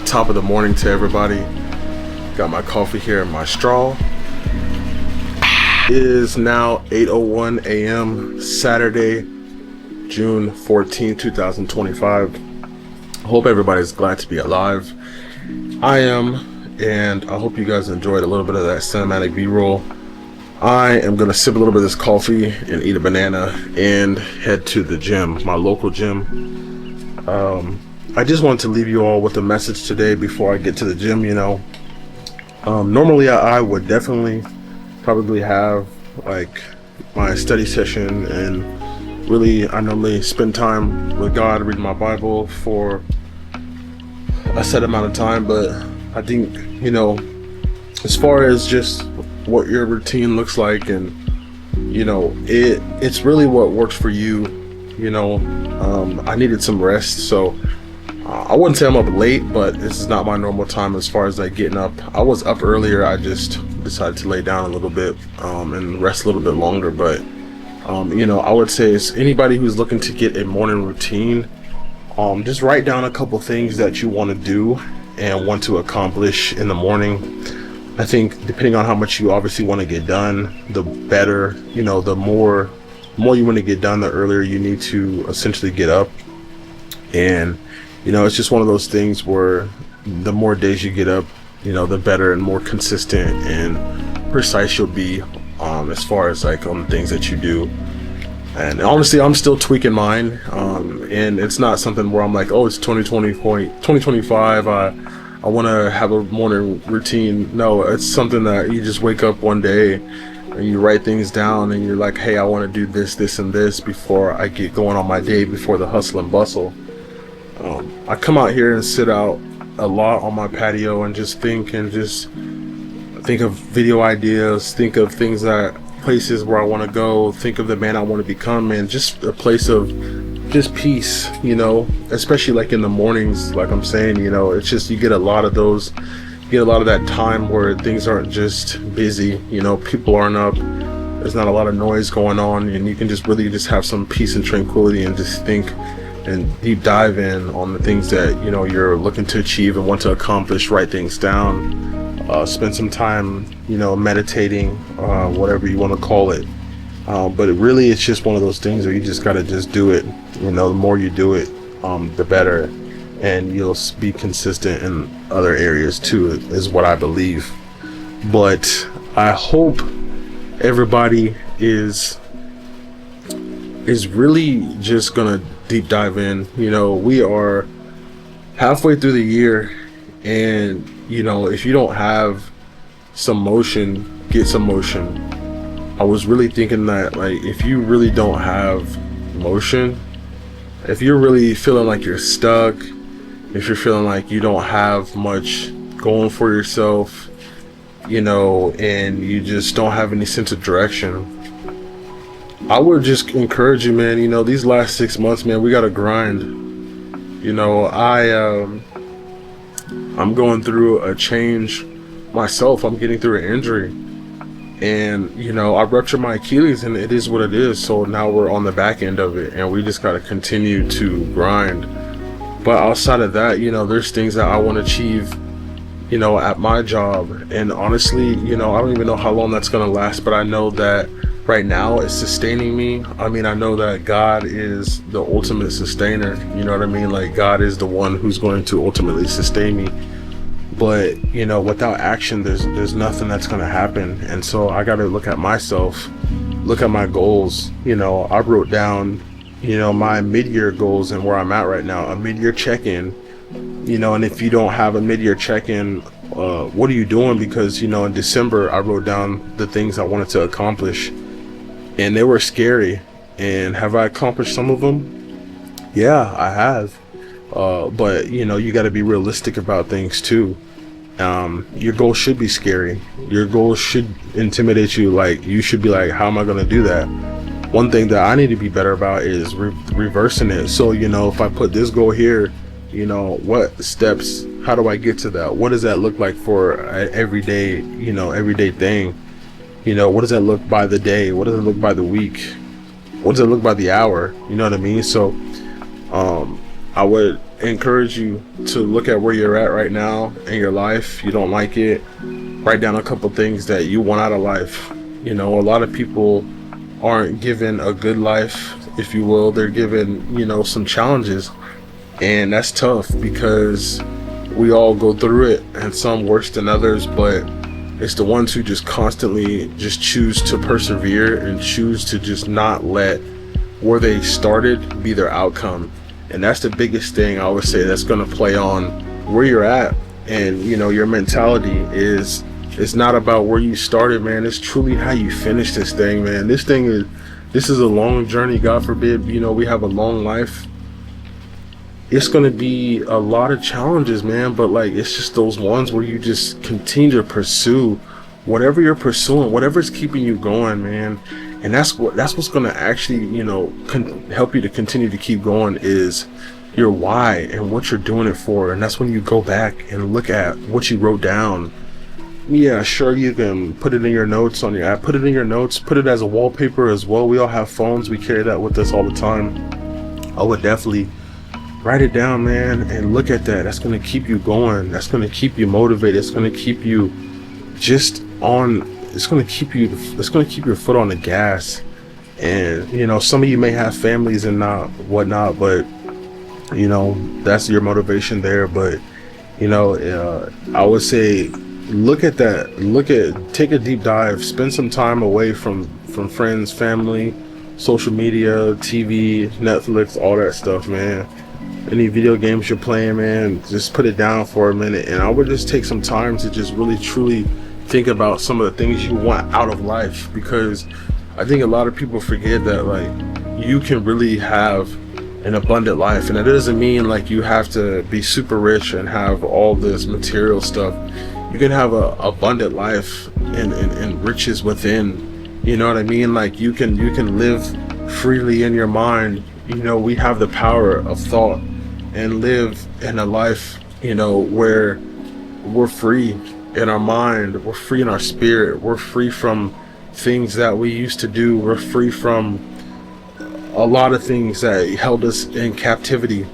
Top of the morning to everybody. Got my coffee here in my straw. It is now 8:01 a.m. Saturday, June 14, 2025. Hope everybody's glad to be alive. I am, and I hope you guys enjoyed a little bit of that cinematic B-roll. I am gonna sip a little bit of this coffee and eat a banana and head to the gym, my local gym. I just wanted to leave you all with a message today before I get to the gym. Normally I would definitely probably have like my study session, and really I normally spend time with God, reading my Bible for a set amount of time. But I think, as far as just what your routine looks like, and it's really what works for you. I needed some rest, so I wouldn't say I'm up late, but this is not my normal time as far as like getting up. I was up earlier. I just decided to lay down a little bit and rest a little bit longer. But I would say it's anybody who's looking to get a morning routine, just write down a couple things that you want to do and want to accomplish in the morning. I think depending on how much you obviously want to get done, the better. The more you want to get done, the earlier you need to essentially get up. And it's just one of those things where the more days you get up, the better and more consistent and precise you'll be as far as like on the things that you do. And honestly, I'm still tweaking mine, and it's not something where I'm like, oh, it's 2025, I want to have a morning routine. No, it's something that you just wake up one day and you write things down and you're like, hey, I want to do this and this before I get going on my day, before the hustle and bustle. I come out here and sit out a lot on my patio and just think of video ideas, think of places where I want to go, think of the man I want to become, and just a place of just peace, especially like in the mornings. Like I'm saying, it's just, you get a lot of that time where things aren't just busy, people aren't up, there's not a lot of noise going on, and you can just really just have some peace and tranquility and just think and deep dive in on the things that you're looking to achieve and want to accomplish. Write things down, spend some time meditating, whatever you want to call it, but it's just one of those things where you just got to just do it. The more you do it, the better, and you'll be consistent in other areas too, is what I believe. But I hope everybody is really just gonna deep dive in. We are halfway through the year, and if you don't have some motion, get some motion. I was really thinking that, like, if you really don't have motion, if you're really feeling like you're stuck, if you're feeling like you don't have much going for yourself, and you just don't have any sense of direction, I would just encourage you, man. These last 6 months, man, we gotta grind. I'm going through a change myself. I'm getting through an injury, and I ruptured my Achilles, and it is what it is. So now we're on the back end of it, and we just gotta continue to grind. But outside of that, there's things that I want to achieve, at my job. And honestly, I don't even know how long that's gonna last, but I know that right now is sustaining me. I mean, I know that God is the ultimate sustainer. You know what I mean? Like, God is the one who's going to ultimately sustain me. But, you know, without action, there's nothing that's going to happen. And so I got to look at myself, look at my goals. You know, I wrote down, you know, my mid-year goals and where I'm at right now, a mid-year check-in. You know, and if you don't have a mid-year check-in, what are you doing? Because, you know, in December, I wrote down the things I wanted to accomplish, and they were scary. And have I accomplished some of them? Yeah, I have. But, you know, you got to be realistic about things too. Your goals should be scary. Your goals should intimidate you. Like, you should be like, how am I going to do that? One thing that I need to be better about is reversing it. So, you know, if I put this goal here, you know, what steps, how do I get to that? What does that look like for an everyday, you know, everyday thing? You know, what does that look by the day? What does it look by the week? What does it look by the hour? You know what I mean? So, I would encourage you to look at where you're at right now in your life. You don't like it, write down a couple things that you want out of life. You know, a lot of people aren't given a good life, if you will. They're given, you know, some challenges, and that's tough because we all go through it, and some worse than others. But it's the ones who just constantly just choose to persevere and choose to just not let where they started be their outcome. And that's the biggest thing I would say that's going to play on where you're at. And, you know, your mentality is, it's not about where you started, man. It's truly how you finish this thing, man. This is a long journey. God forbid, you know, we have a long life. It's going to be a lot of challenges, man. But like, it's just those ones where you just continue to pursue whatever you're pursuing, whatever's keeping you going, man. And that's what's going to actually, you know, help you to continue to keep going, is your why and what you're doing it for. And that's when you go back and look at what you wrote down. Yeah, sure, you can put it in your notes on your app, put it in your notes, put it as a wallpaper as well. We all have phones, we carry that with us all the time. I would definitely write it down, man, and look at that. That's going to keep you going. That's going to keep you motivated. It's going to keep you just on. It's going to keep your foot on the gas. And, you know, some of you may have families and whatnot, but, you know, that's your motivation there. But, you know, I would say, look at that. Take a deep dive, spend some time away from friends, family, social media, TV, Netflix, all that stuff, man. Any video games you're playing, man, just put it down for a minute. And I would just take some time to just really, truly think about some of the things you want out of life, because I think a lot of people forget that, like, you can really have an abundant life. And it doesn't mean like you have to be super rich and have all this material stuff. You can have a abundant life and riches within. You know what I mean? Like, you can live freely in your mind. You know, we have the power of thought and live in a life, you know, where we're free in our mind, we're free in our spirit, we're free from things that we used to do, we're free from a lot of things that held us in captivity.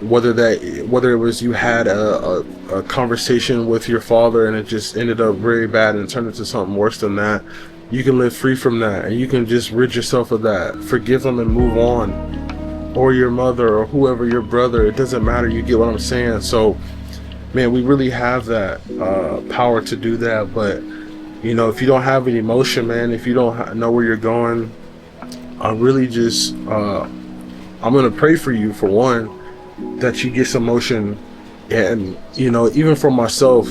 Whether it was you had a conversation with your father and it just ended up very bad and turned into something worse than that, you can live free from that, and you can just rid yourself of that, forgive them and move on. Or your mother or whoever, your brother, it doesn't matter, you get what I'm saying? So, man, we really have that power to do that. But, you know, if you don't have any emotion, man, if you don't know where you're going, I really just, I'm going to pray for you, for one, that you get some motion. And, you know, even for myself,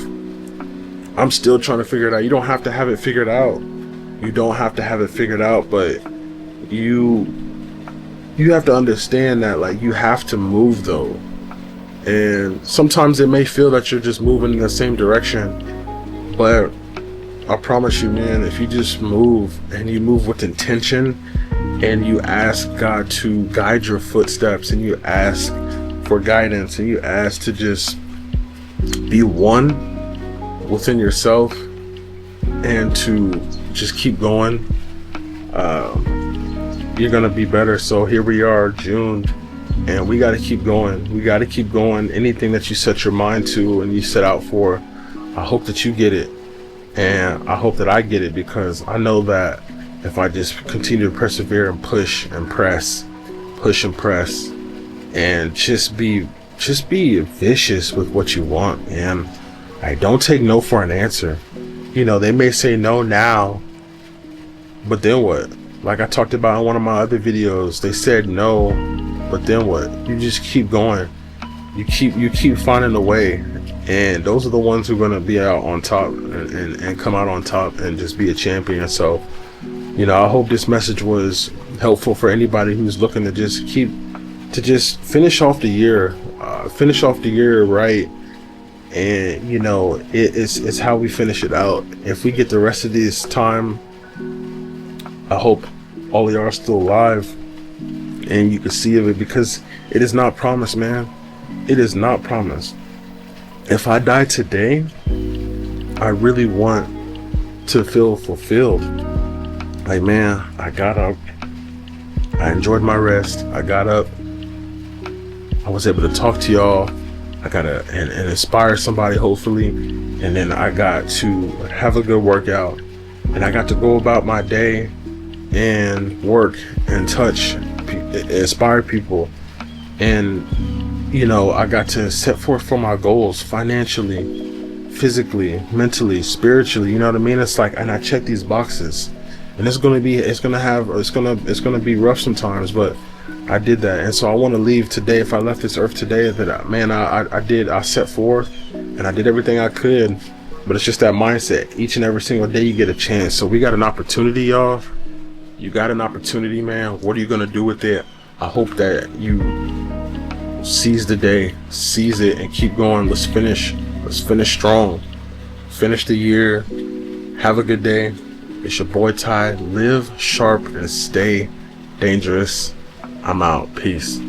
I'm still trying to figure it out. You don't have to have it figured out. You don't have to have it figured out, but you have to understand that, like, you have to move though. And sometimes it may feel that you're just moving in the same direction, but I promise you, man, if you just move and you move with intention and you ask God to guide your footsteps and you ask for guidance and you ask to just be one within yourself and to just keep going, you're gonna be better. So here we are, June, and we got to keep going. We got to keep going. Anything that you set your mind to and you set out for, I hope that you get it, and I hope that I get it, because I know that if I just continue to persevere and push and press, push and press, and just be vicious with what you want, man. I don't take no for an answer. You know, they may say no now, but then what? Like I talked about in one of my other videos, they said no, but then what? You just keep going. You keep finding a way, and those are the ones who are gonna be out on top and come out on top and just be a champion. So, you know, I hope this message was helpful for anybody who's looking to just finish off the year right. And you know, it's how we finish it out. If we get the rest of this time, I hope all of y'all are still alive and you can see of it, because it is not promised, man. It is not promised. If I die today, I really want to feel fulfilled. Like, man, I got up, I enjoyed my rest, I got up, I was able to talk to y'all, I got to and inspire somebody, hopefully, and then I got to have a good workout, and I got to go about my day and work and touch, inspire people, and you know, I got to set forth for my goals financially, physically, mentally, spiritually. You know what I mean? It's like, and I check these boxes, and it's gonna be rough sometimes, but I did that. And so I want to leave today, if I left this earth today, that man, I set forth and I did everything I could. But it's just that mindset. Each and every single day you get a chance. So we got an opportunity, y'all. You got an opportunity, man. What are you gonna do with it? I hope that you seize the day, seize it, and keep going. Let's finish strong, finish the year, have a good day. It's your boy Ty. Live sharp and stay dangerous. I'm out. Peace.